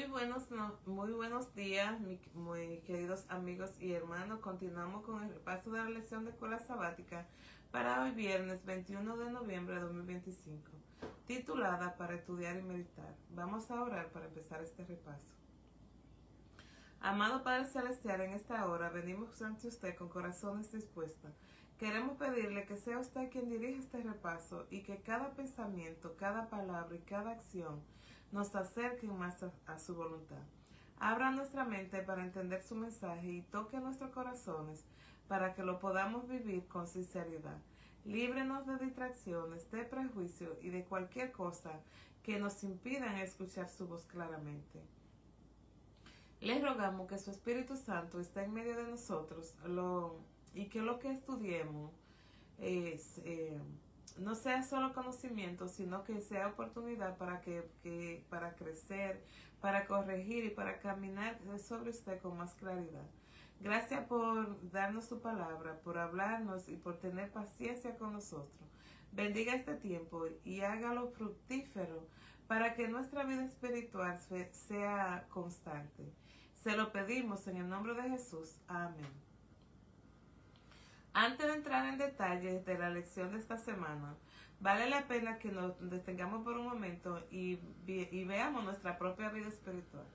Muy buenos días, muy queridos amigos y hermanos. Continuamos con el repaso de la lección de escuela sabática para hoy viernes 21 de noviembre de 2025, titulada Para estudiar y meditar. Vamos a orar para empezar este repaso. Amado Padre Celestial, en esta hora venimos ante usted con corazones dispuestos. Queremos pedirle que sea usted quien dirija este repaso y que cada pensamiento, cada palabra y cada acción nos acerquen más a su voluntad. Abra nuestra mente para entender su mensaje y toque nuestros corazones para que lo podamos vivir con sinceridad. Líbrenos de distracciones, de prejuicios y de cualquier cosa que nos impidan escuchar su voz claramente. Les rogamos que su Espíritu Santo esté en medio de nosotros y que lo que estudiemos es, no sea solo conocimiento, sino que sea oportunidad para crecer, para corregir y para caminar sobre usted con más claridad. Gracias por darnos su palabra, por hablarnos y por tener paciencia con nosotros. Bendiga este tiempo y hágalo fructífero para que nuestra vida espiritual sea constante. Se lo pedimos en el nombre de Jesús. Amén. Antes de entrar en detalles de la lección de esta semana, vale la pena que nos detengamos por un momento y veamos nuestra propia vida espiritual.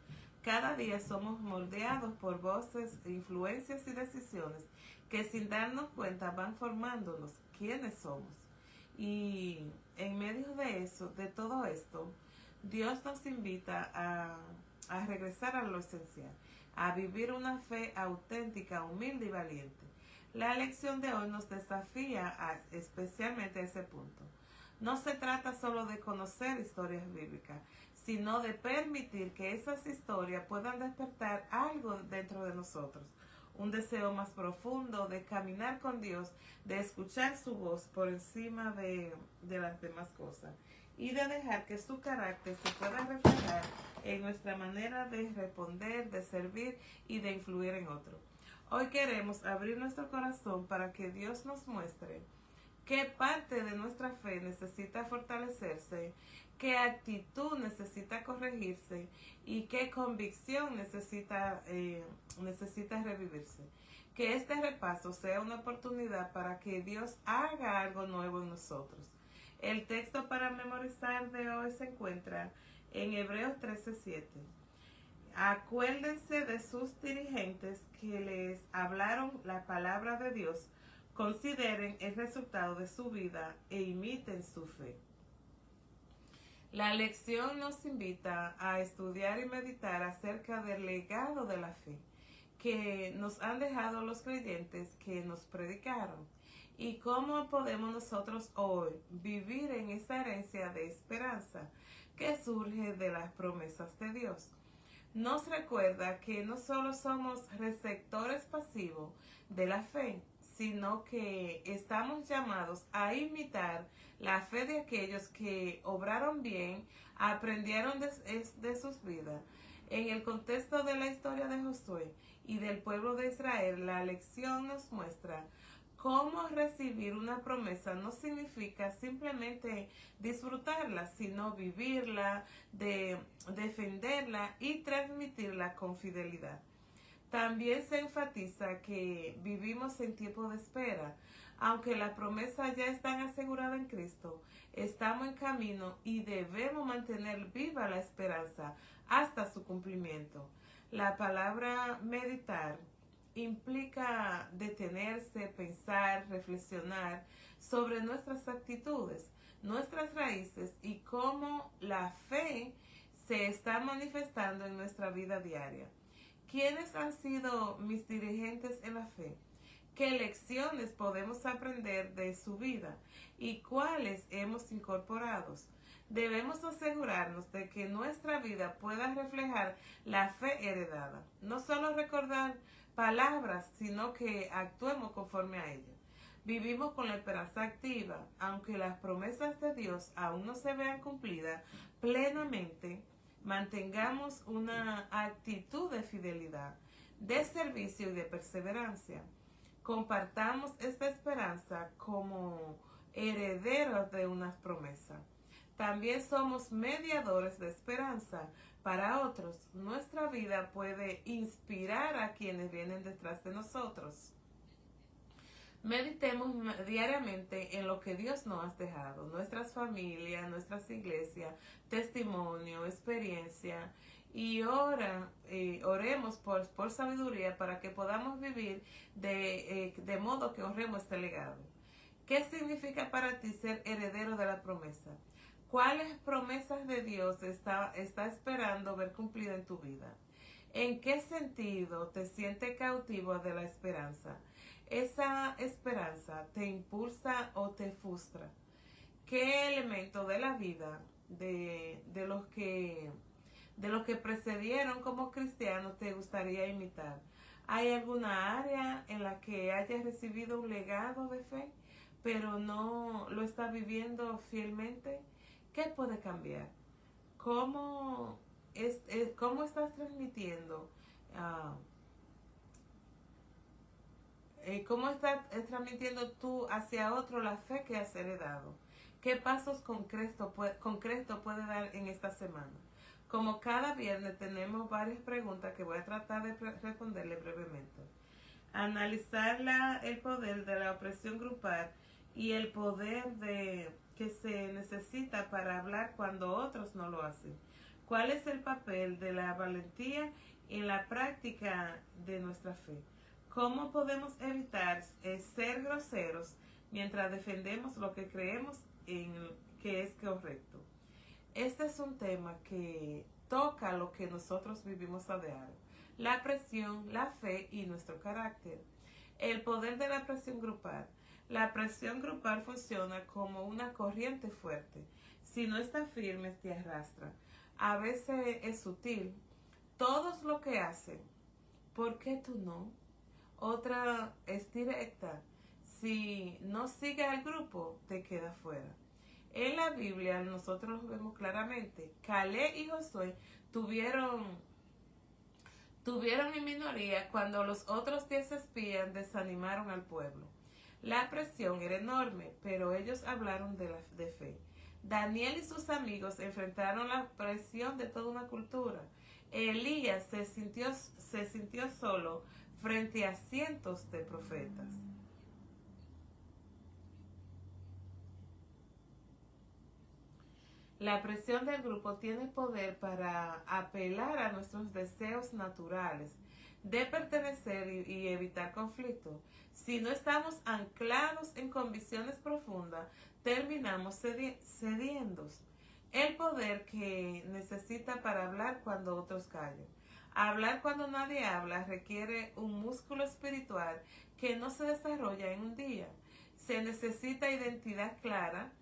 Cada día somos moldeados por voces, influencias y decisiones que sin darnos cuenta van formándonos quiénes somos. Y en medio de eso, de todo esto, Dios nos invita a regresar a lo esencial, a vivir una fe auténtica, humilde y valiente. La lección de hoy nos desafía especialmente a ese punto. No se trata solo de conocer historias bíblicas, sino de permitir que esas historias puedan despertar algo dentro de nosotros. Un deseo más profundo de caminar con Dios, de escuchar su voz por encima de las demás cosas y de dejar que su carácter se pueda reflejar en nuestra manera de responder, de servir y de influir en otros. Hoy queremos abrir nuestro corazón para que Dios nos muestre qué parte de nuestra fe necesita fortalecerse, qué actitud necesita corregirse y qué convicción necesita revivirse. Que este repaso sea una oportunidad para que Dios haga algo nuevo en nosotros. El texto para memorizar de hoy se encuentra en Hebreos 13:7. Acuérdense de sus dirigentes que les hablaron la palabra de Dios, consideren el resultado de su vida e imiten su fe. La lección nos invita a estudiar y meditar acerca del legado de la fe que nos han dejado los creyentes que nos predicaron y cómo podemos nosotros hoy vivir en esa herencia de esperanza que surge de las promesas de Dios. Nos recuerda que no solo somos receptores pasivos de la fe, sino que estamos llamados a imitar la fe de aquellos que obraron bien, aprendieron de sus vidas. En el contexto de la historia de Josué y del pueblo de Israel, la lección nos muestra cómo recibir una promesa no significa simplemente disfrutarla, sino vivirla, defenderla y transmitirla con fidelidad. También se enfatiza que vivimos en tiempo de espera. Aunque las promesas ya están aseguradas en Cristo, estamos en camino y debemos mantener viva la esperanza hasta su cumplimiento. La palabra meditar implica detenerse, pensar, reflexionar sobre nuestras actitudes, nuestras raíces y cómo la fe se está manifestando en nuestra vida diaria. ¿Quiénes han sido mis dirigentes en la fe? ¿Qué lecciones podemos aprender de su vida? ¿Y cuáles hemos incorporado? Debemos asegurarnos de que nuestra vida pueda reflejar la fe heredada. No solo recordar palabras, sino que actuemos conforme a ellas. Vivimos con la esperanza activa, aunque las promesas de Dios aún no se vean cumplidas plenamente. Mantengamos una actitud de fidelidad, de servicio y de perseverancia. Compartamos esta esperanza como herederos de unas promesas. también somos mediadores de esperanza para otros. Nuestra vida puede inspirar a quienes vienen detrás de nosotros. Meditemos diariamente en lo que Dios nos ha dejado, nuestras familias, nuestras iglesias, testimonio, experiencia, y oremos por sabiduría para que podamos vivir de modo que honremos este legado. ¿Qué significa para ti ser heredero de la promesa? ¿Cuáles promesas de Dios está esperando ver cumplida en tu vida? ¿En qué sentido te sientes cautivo de la esperanza? ¿Esa esperanza te impulsa o te frustra? ¿Qué elemento de la vida de los que precedieron como cristianos te gustaría imitar? ¿Hay alguna área en la que hayas recibido un legado de fe, pero no lo estás viviendo fielmente? ¿Qué puede cambiar? ¿Cómo, cómo estás transmitiendo? Uh, ¿Cómo estás transmitiendo tú hacia otro la fe que has heredado? ¿Qué pasos concretos puede dar en esta semana? Como cada viernes tenemos varias preguntas que voy a tratar de responderle brevemente. Analizar el poder de la opresión grupal y el poder que se necesita para hablar cuando otros no lo hacen. ¿Cuál es el papel de la valentía en la práctica de nuestra fe? ¿Cómo podemos evitar ser groseros mientras defendemos lo que creemos que es correcto? Este es un tema que toca lo que nosotros vivimos a diario: la presión, la fe y nuestro carácter. El poder de la presión grupal. La presión grupal funciona como una corriente fuerte. Si no está firme, te arrastra. A veces es sutil. Todos lo que hacen, ¿por qué tú no? Otra es directa: si no sigues al grupo, te queda fuera. En la Biblia nosotros lo vemos claramente. Caleb y Josué tuvieron en minoría cuando los otros 10 espías desanimaron al pueblo. La presión era enorme, pero ellos hablaron de fe. Daniel y sus amigos enfrentaron la presión de toda una cultura. Elías se sintió solo frente a cientos de profetas. La presión del grupo tiene poder para apelar a nuestros deseos naturales de pertenecer y evitar conflicto. Si no estamos anclados en convicciones profundas, terminamos cediendo. El poder que necesita para hablar cuando otros callan. Hablar cuando nadie habla requiere un músculo espiritual que no se desarrolla en un día. Se necesita identidad clara.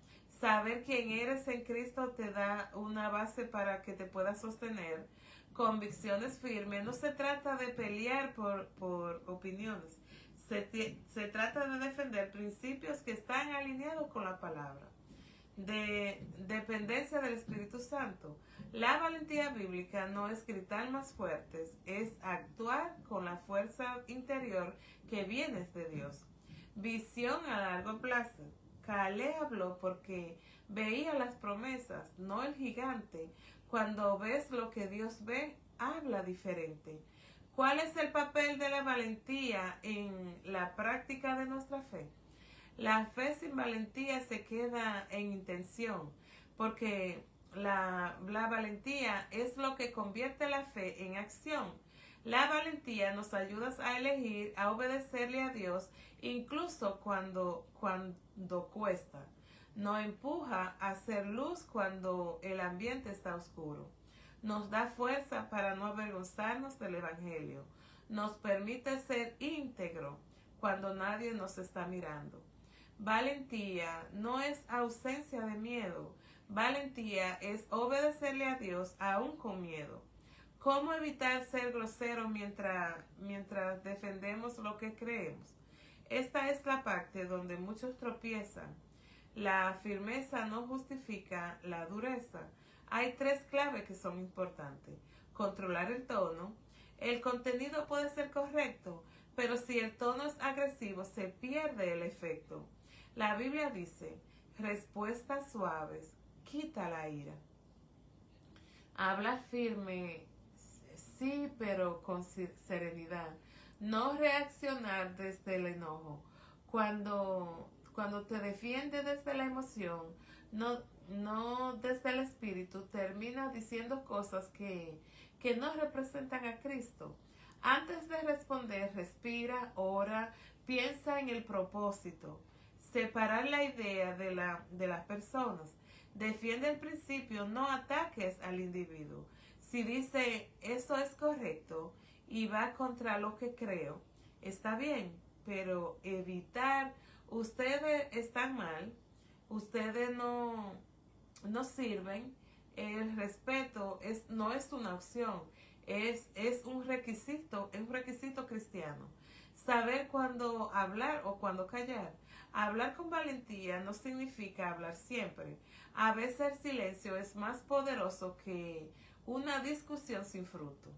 Saber quién eres en Cristo te da una base para que te puedas sostener. Convicciones firmes. No se trata de pelear por opiniones. Se trata de defender principios que están alineados con la palabra. De dependencia del Espíritu Santo. La valentía bíblica no es gritar más fuertes, es actuar con la fuerza interior que viene de Dios. Visión a largo plazo. Caleb habló porque veía las promesas, no el gigante. Cuando ves lo que Dios ve, habla diferente. ¿Cuál es el papel de la valentía en la práctica de nuestra fe? La fe sin valentía se queda en intención, porque la valentía es lo que convierte la fe en acción. La valentía nos ayuda a elegir, a obedecerle a Dios, incluso cuando cuesta. Nos empuja a hacer luz cuando el ambiente está oscuro. Nos da fuerza para no avergonzarnos del Evangelio. Nos permite ser íntegro cuando nadie nos está mirando. Valentía no es ausencia de miedo. Valentía es obedecerle a Dios aún con miedo. ¿Cómo evitar ser grosero mientras defendemos lo que creemos? Esta es la parte donde muchos tropiezan. La firmeza no justifica la dureza. Hay 3 claves que son importantes. Controlar el tono. El contenido puede ser correcto, pero si el tono es agresivo, se pierde el efecto. La Biblia dice: respuestas suaves, quita la ira. Habla firme, sí, pero con serenidad. No reaccionar desde el enojo. Cuando te defiende desde la emoción, no desde el espíritu, termina diciendo cosas que no representan a Cristo. Antes de responder, respira, ora, piensa en el propósito. Separar la idea de las personas. Defiende el principio, no ataques al individuo. Si dice eso es correcto y va contra lo que creo, está bien, pero evitar, ustedes están mal, ustedes no sirven, el respeto no es una opción, es un requisito cristiano. Saber cuándo hablar o cuándo callar. Hablar con valentía no significa hablar siempre. A veces el silencio es más poderoso que una discusión sin fruto.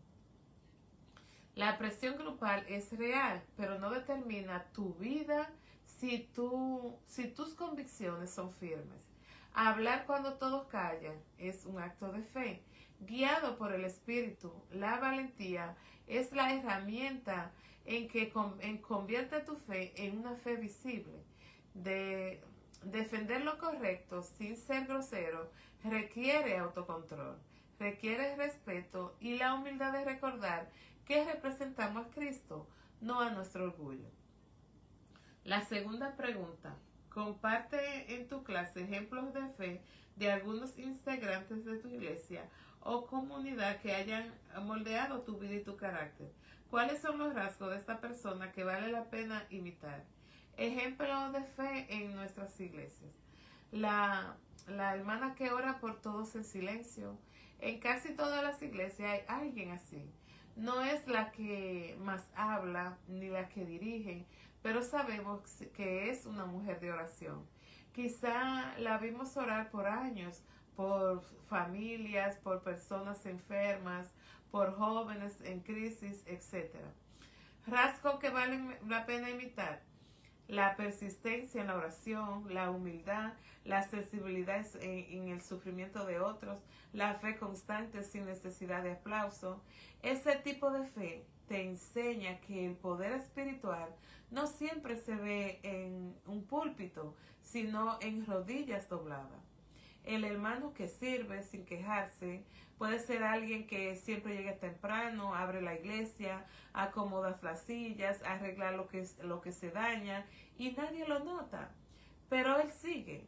La presión grupal es real, pero no determina tu vida si tus convicciones son firmes. Hablar cuando todos callan es un acto de fe, guiado por el Espíritu. La valentía es la herramienta en que convierte tu fe en una fe visible. De defender lo correcto sin ser grosero requiere autocontrol, requiere respeto y la humildad de recordar que representamos a Cristo, no a nuestro orgullo. La segunda pregunta. Comparte en tu clase ejemplos de fe de algunos integrantes de tu iglesia o comunidad que hayan moldeado tu vida y tu carácter. ¿Cuáles son los rasgos de esta persona que vale la pena imitar? Ejemplos de fe en nuestras iglesias. La hermana que ora por todos en silencio. En casi todas las iglesias hay alguien así. No es la que más habla ni la que dirige, pero sabemos que es una mujer de oración. Quizá la vimos orar por años, por familias, por personas enfermas, por jóvenes en crisis, etc. Rasgos que valen la pena imitar. La persistencia en la oración, la humildad, la sensibilidad en el sufrimiento de otros, la fe constante sin necesidad de aplauso. Ese tipo de fe te enseña que el poder espiritual no siempre se ve en un púlpito, sino en rodillas dobladas. El hermano que sirve sin quejarse puede ser alguien que siempre llega temprano, abre la iglesia, acomoda las sillas, arregla lo que se daña y nadie lo nota. Pero él sigue.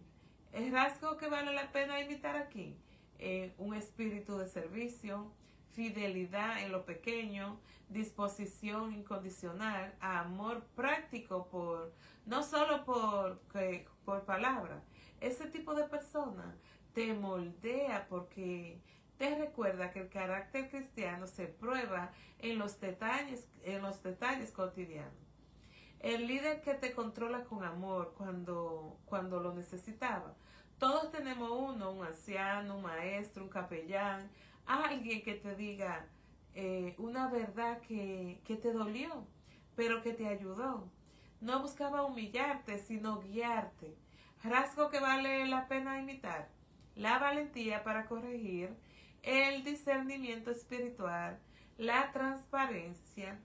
El rasgo que vale la pena imitar aquí, un espíritu de servicio, fidelidad en lo pequeño, disposición incondicional, amor práctico no solo por palabra. Ese tipo de persona te moldea porque te recuerda que el carácter cristiano se prueba en los detalles cotidianos. El líder que te controla con amor cuando lo necesitaba. Todos tenemos uno, un anciano, un maestro, un capellán, alguien que te diga una verdad que te dolió, pero que te ayudó. No buscaba humillarte, sino guiarte. Rasgo que vale la pena imitar. La valentía para corregir, el discernimiento espiritual, la transparencia,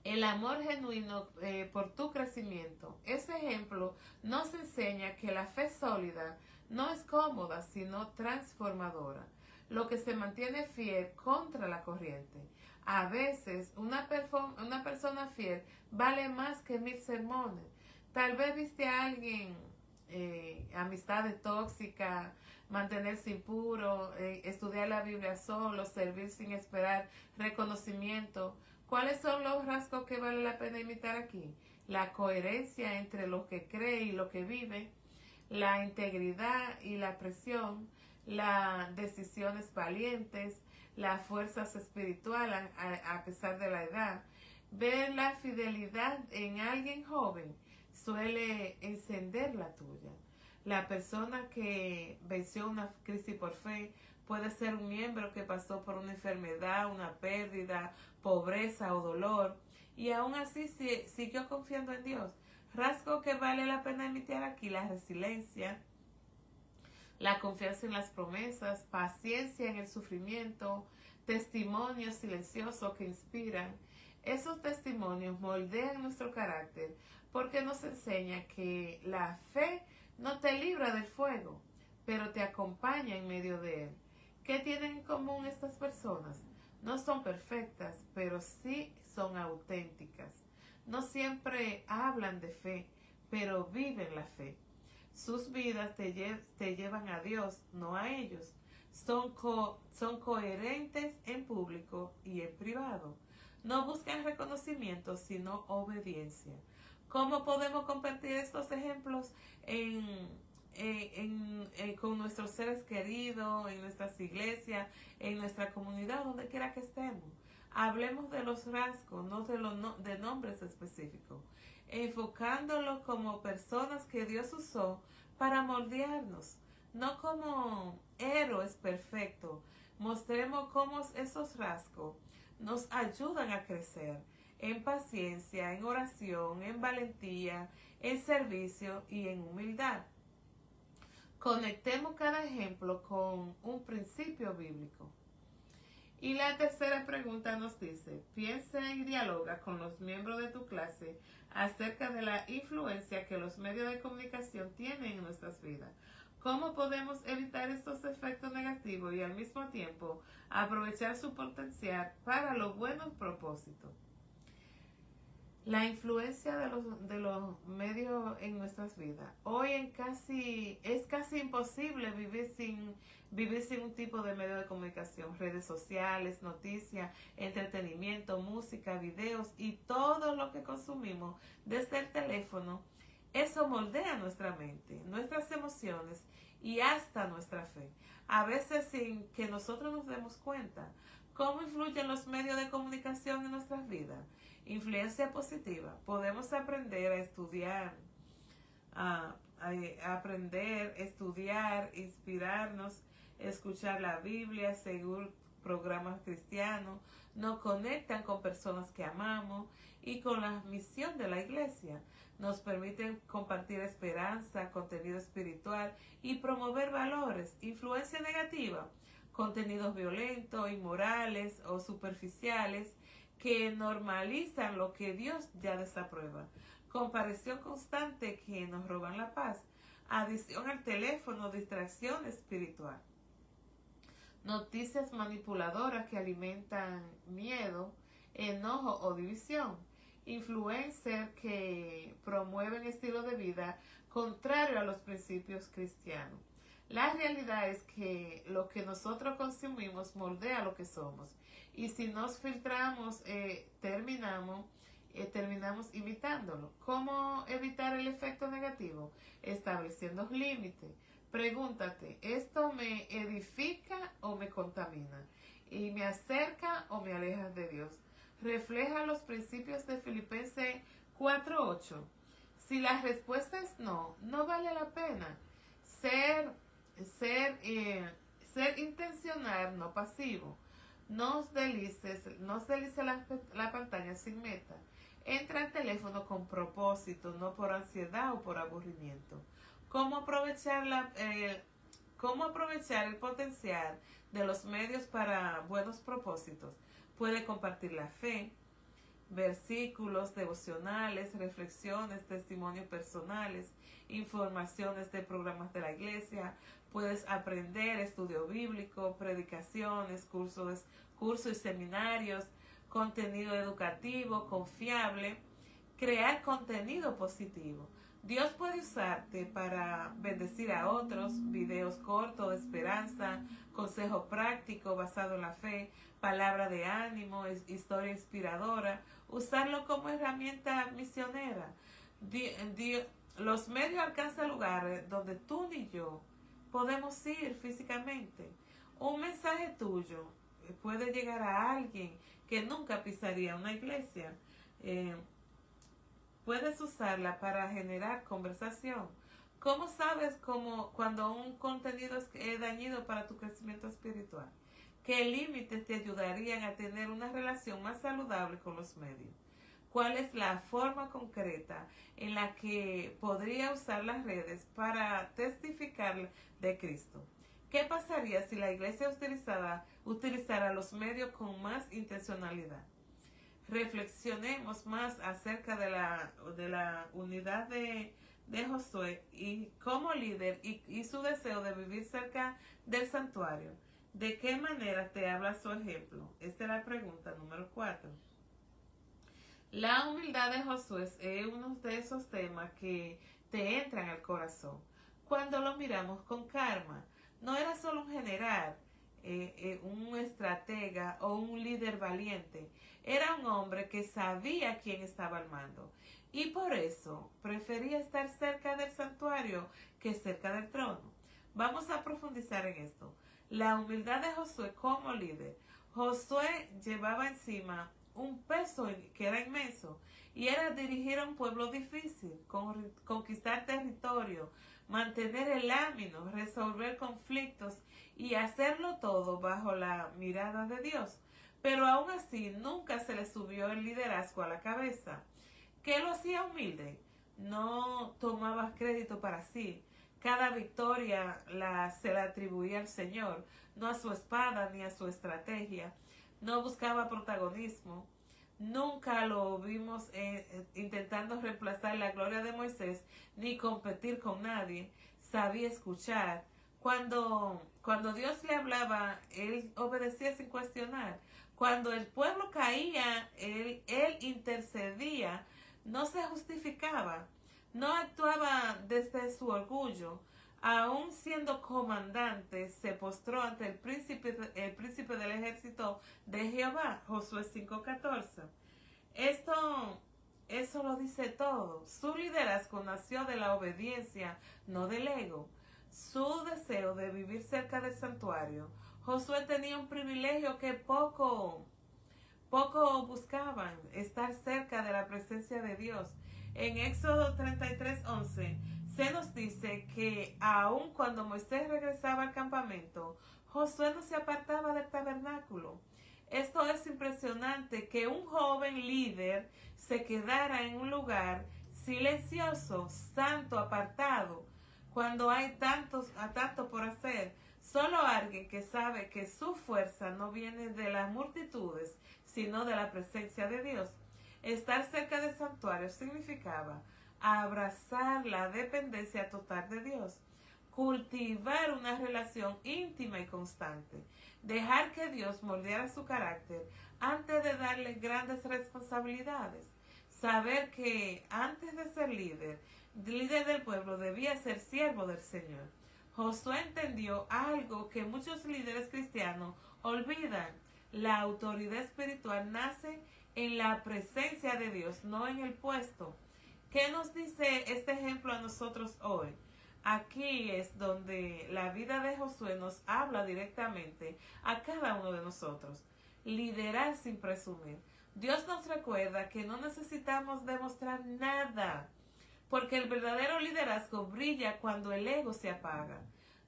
el amor genuino por tu crecimiento. Ese ejemplo nos enseña que la fe sólida no es cómoda, sino transformadora, lo que se mantiene fiel contra la corriente. A veces una persona fiel vale más que 1000 sermones. Tal vez viste a alguien, amistades tóxicas, mantenerse impuro, estudiar la Biblia solo, servir sin esperar reconocimiento. ¿Cuáles son los rasgos que vale la pena imitar aquí? La coherencia entre lo que cree y lo que vive, la integridad y la presión, las decisiones valientes, las fuerzas espirituales a pesar de la edad. Ver la fidelidad en alguien joven suele encender la tuya. La persona que venció una crisis por fe puede ser un miembro que pasó por una enfermedad, una pérdida, pobreza o dolor, y aún así siguió confiando en Dios. Rasgo que vale la pena imitar aquí, la resiliencia, la confianza en las promesas, paciencia en el sufrimiento, testimonios silenciosos que inspiran. Esos testimonios moldean nuestro carácter porque nos enseña que la fe no te libra del fuego, pero te acompaña en medio de él. ¿Qué tienen en común estas personas? No son perfectas, pero sí son auténticas. No siempre hablan de fe, pero viven la fe. Sus vidas te llevan a Dios, no a ellos. Son coherentes en público y en privado. No buscan reconocimiento, sino obediencia. ¿Cómo podemos compartir estos ejemplos con nuestros seres queridos, en nuestras iglesias, en nuestra comunidad, donde quiera que estemos? Hablemos de los rasgos, de nombres específicos, enfocándolos como personas que Dios usó para moldearnos, no como héroes perfectos. Mostremos cómo esos rasgos nos ayudan a crecer en paciencia, en oración, en valentía, en servicio y en humildad. Conectemos cada ejemplo con un principio bíblico. Y la tercera pregunta nos dice, piensa y dialoga con los miembros de tu clase acerca de la influencia que los medios de comunicación tienen en nuestras vidas. ¿Cómo podemos evitar estos efectos negativos y al mismo tiempo aprovechar su potencial para los buenos propósitos? La influencia de los medios en nuestras vidas. Hoy es casi imposible vivir sin un tipo de medio de comunicación. Redes sociales, noticias, entretenimiento, música, videos y todo lo que consumimos desde el teléfono. Eso moldea nuestra mente, nuestras emociones y hasta nuestra fe. A veces sin que nosotros nos demos cuenta. ¿Cómo influyen los medios de comunicación en nuestras vidas? Influencia positiva. Podemos aprender a estudiar, estudiar, inspirarnos, escuchar la Biblia, seguir programas cristianos, nos conectan con personas que amamos y con la misión de la iglesia. Nos permiten compartir esperanza, contenido espiritual y promover valores. Influencia negativa, contenidos violentos, inmorales o superficiales que normalizan lo que Dios ya desaprueba. Comparación constante que nos roban la paz. Adicción al teléfono, distracción espiritual. Noticias manipuladoras que alimentan miedo, enojo o división. Influencers que promueven estilos de vida contrario a los principios cristianos. La realidad es que lo que nosotros consumimos moldea lo que somos. Y si nos filtramos, terminamos imitándolo. ¿Cómo evitar el efecto negativo? Estableciendo límites. Pregúntate, ¿esto me edifica o me contamina? ¿Y me acerca o me aleja de Dios? Refleja los principios de Filipenses 4:8. Si la respuesta es no, no vale la pena. Ser intencional, no pasivo. No os delices la pantalla sin meta. Entra al teléfono con propósito, no por ansiedad o por aburrimiento. ¿Cómo aprovechar el potencial de los medios para buenos propósitos? Puede compartir la fe, versículos devocionales, reflexiones, testimonios personales, informaciones de programas de la iglesia. Puedes aprender estudio bíblico, predicaciones, cursos y seminarios, contenido educativo, confiable, crear contenido positivo. Dios puede usarte para bendecir a otros, videos cortos de esperanza, consejo práctico basado en la fe, palabra de ánimo, historia inspiradora, usarlo como herramienta misionera. Los medios alcanzan lugares donde tú ni yo podemos ir físicamente. Un mensaje tuyo puede llegar a alguien que nunca pisaría una iglesia. Puedes usarla para generar conversación. ¿Cómo sabes cuando un contenido es dañino para tu crecimiento espiritual? ¿Qué límites te ayudarían a tener una relación más saludable con los medios? cuál es la forma concreta en la que podría usar las redes para testificar de Cristo. ¿Qué pasaría si la iglesia utilizara los medios con más intencionalidad? Reflexionemos más acerca de la unidad de Josué y como líder y su deseo de vivir cerca del santuario. ¿De qué manera te habla su ejemplo? Esta es la pregunta número 4. La humildad de Josué es uno de esos temas que te entran al corazón cuando lo miramos con calma. No era solo un general, un estratega o un líder valiente. Era un hombre que sabía quién estaba al mando y por eso prefería estar cerca del santuario que cerca del trono. Vamos a profundizar en esto. La humildad de Josué como líder. Josué llevaba encima un peso que era inmenso y era dirigir a un pueblo difícil, conquistar territorio, mantener el ánimo, resolver conflictos y hacerlo todo bajo la mirada de Dios. Pero aún así nunca se le subió el liderazgo a la cabeza. ¿Qué lo hacía humilde? No tomaba crédito para sí. Cada victoria se la atribuía al Señor, no a su espada ni a su estrategia. No buscaba protagonismo. Nunca lo vimos intentando reemplazar la gloria de Moisés ni competir con nadie. Sabía escuchar. Cuando Dios le hablaba, él obedecía sin cuestionar. Cuando el pueblo caía, él intercedía, no se justificaba, no actuaba desde su orgullo. Aún siendo comandante, se postró ante el príncipe del ejército de Jehová, Josué 5:14. Eso lo dice todo. Su liderazgo nació de la obediencia, no del ego. Su deseo de vivir cerca del santuario. Josué tenía un privilegio que poco buscaban, estar cerca de la presencia de Dios. En Éxodo 33:11 se nos dice que aun cuando Moisés regresaba al campamento, Josué no se apartaba del tabernáculo. Esto es impresionante, que un joven líder se quedara en un lugar silencioso, santo, apartado, cuando hay tanto por hacer. Solo alguien que sabe que su fuerza no viene de las multitudes, sino de la presencia de Dios. Estar cerca del santuario significaba abrazar la dependencia total de Dios, cultivar una relación íntima y constante, dejar que Dios moldeara su carácter antes de darle grandes responsabilidades, saber que antes de ser líder del pueblo debía ser siervo del Señor. Josué entendió algo que muchos líderes cristianos olvidan: la autoridad espiritual nace en la presencia de Dios, no en el puesto. ¿Qué nos dice este ejemplo a nosotros hoy? Aquí es donde la vida de Josué nos habla directamente a cada uno de nosotros. Liderar sin presumir. Dios nos recuerda que no necesitamos demostrar nada, porque el verdadero liderazgo brilla cuando el ego se apaga.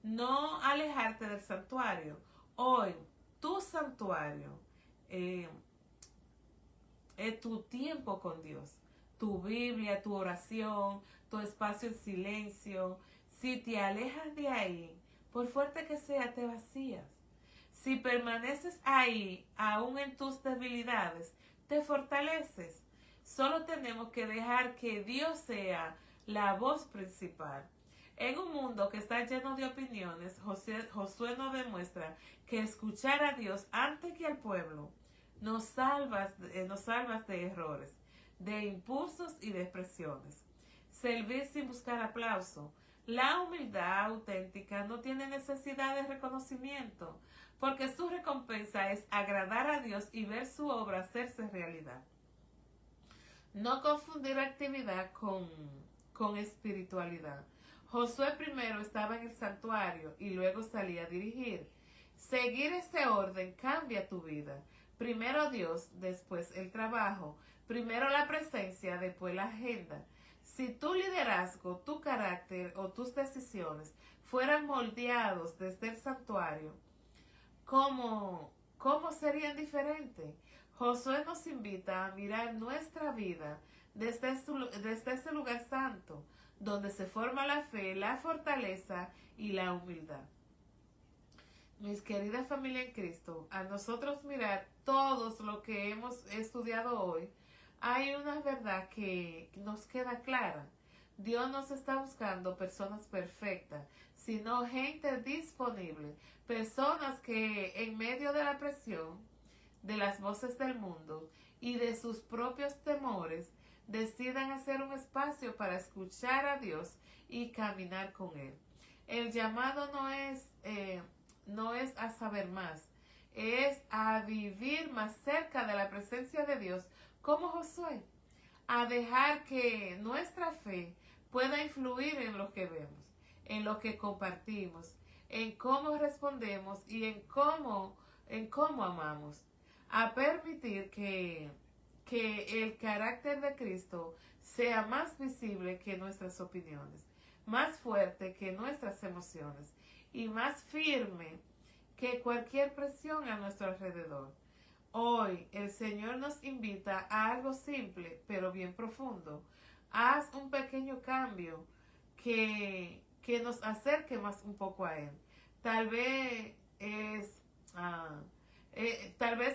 No alejarte del santuario. Hoy, tu santuario es tu tiempo con Dios, tu Biblia, tu oración, tu espacio en silencio. Si te alejas de ahí, por fuerte que sea, te vacías. Si permaneces ahí, aún en tus debilidades, te fortaleces. Solo tenemos que dejar que Dios sea la voz principal. En un mundo que está lleno de opiniones, Josué nos demuestra que escuchar a Dios antes que al pueblo nos salvas de errores, de impulsos y de expresiones. Servir sin buscar aplauso. La humildad auténtica no tiene necesidad de reconocimiento, porque su recompensa es agradar a Dios y ver su obra hacerse realidad. No confundir actividad con espiritualidad. Josué primero estaba en el santuario y luego salía a dirigir. Seguir este orden cambia tu vida. Primero Dios, después el trabajo. Primero la presencia, después la agenda. Si tu liderazgo, tu carácter o tus decisiones fueran moldeados desde el santuario, ¿cómo serían diferentes? Josué nos invita a mirar nuestra vida desde ese lugar santo, donde se forma la fe, la fortaleza y la humildad. Mis queridas familia en Cristo, a nosotros mirar todos lo que hemos estudiado hoy, hay una verdad que nos queda clara. Dios no está buscando personas perfectas, sino gente disponible, personas que en medio de la presión, de las voces del mundo y de sus propios temores, decidan hacer un espacio para escuchar a Dios y caminar con Él. El llamado no es a saber más, es a vivir más cerca de la presencia de Dios como Josué, a dejar que nuestra fe pueda influir en lo que vemos, en lo que compartimos, en cómo respondemos y en cómo amamos, a permitir que el carácter de Cristo sea más visible que nuestras opiniones, más fuerte que nuestras emociones y más firme que cualquier presión a nuestro alrededor. Hoy el Señor nos invita a algo simple pero bien profundo. Haz un pequeño cambio que nos acerque más un poco a Él. Tal vez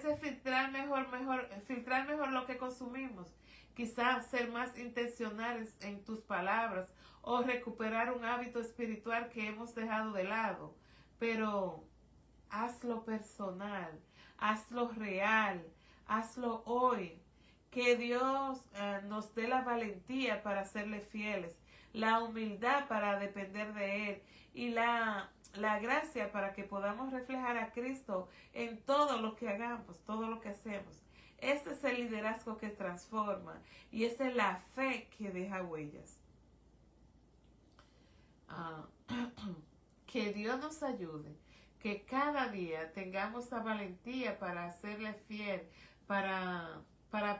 es filtrar mejor lo que consumimos. Quizás ser más intencionales en tus palabras o recuperar un hábito espiritual que hemos dejado de lado. Pero hazlo personal, hazlo real, hazlo hoy. Que Dios nos dé la valentía para serle fieles, la humildad para depender de Él y la gracia para que podamos reflejar a Cristo en todo lo que hagamos, todo lo que hacemos. Este es el liderazgo que transforma y esta es la fe que deja huellas. Que Dios nos ayude, que cada día tengamos la valentía para serle fiel, para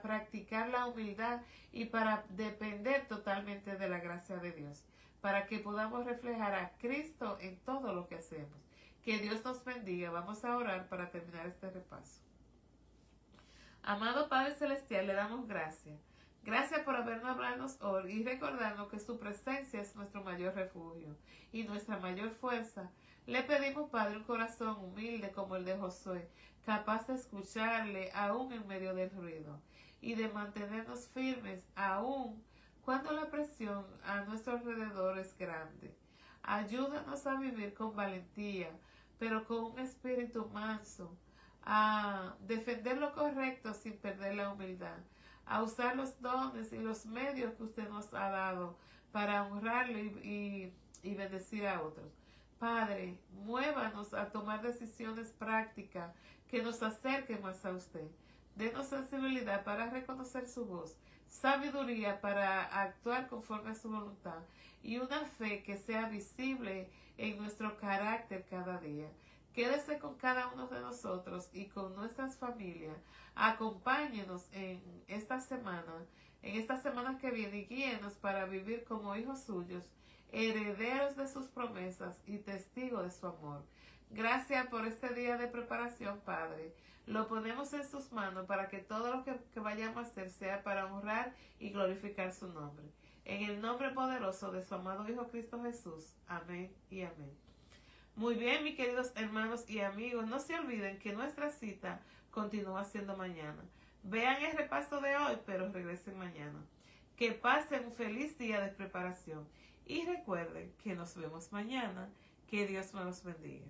practicar la humildad y para depender totalmente de la gracia de Dios, para que podamos reflejar a Cristo en todo lo que hacemos. Que Dios nos bendiga. Vamos a orar para terminar este repaso. Amado Padre Celestial, le damos gracias. Gracias por habernos hablado hoy y recordarnos que su presencia es nuestro mayor refugio y nuestra mayor fuerza. Le pedimos, Padre, un corazón humilde como el de Josué, capaz de escucharle aún en medio del ruido y de mantenernos firmes aún cuando la presión a nuestro alrededor es grande. Ayúdanos a vivir con valentía, pero con un espíritu manso, a defender lo correcto sin perder la humildad, a usar los dones y los medios que usted nos ha dado para honrarlo y bendecir a otros. Padre, muévanos a tomar decisiones prácticas que nos acerquen más a usted. Denos sensibilidad para reconocer su voz, sabiduría para actuar conforme a su voluntad y una fe que sea visible en nuestro carácter cada día. Quédese con cada uno de nosotros y con nuestras familias. Acompáñenos en estas semanas que vienen y guíenos para vivir como hijos suyos, herederos de sus promesas y testigos de su amor. Gracias por este día de preparación, Padre. Lo ponemos en sus manos para que todo lo que vayamos a hacer sea para honrar y glorificar su nombre. En el nombre poderoso de su amado Hijo Cristo Jesús. Amén y amén. Muy bien, mis queridos hermanos y amigos, no se olviden que nuestra cita continúa siendo mañana. Vean el repaso de hoy, pero regresen mañana. Que pasen un feliz día de preparación y recuerden que nos vemos mañana. Que Dios me los bendiga.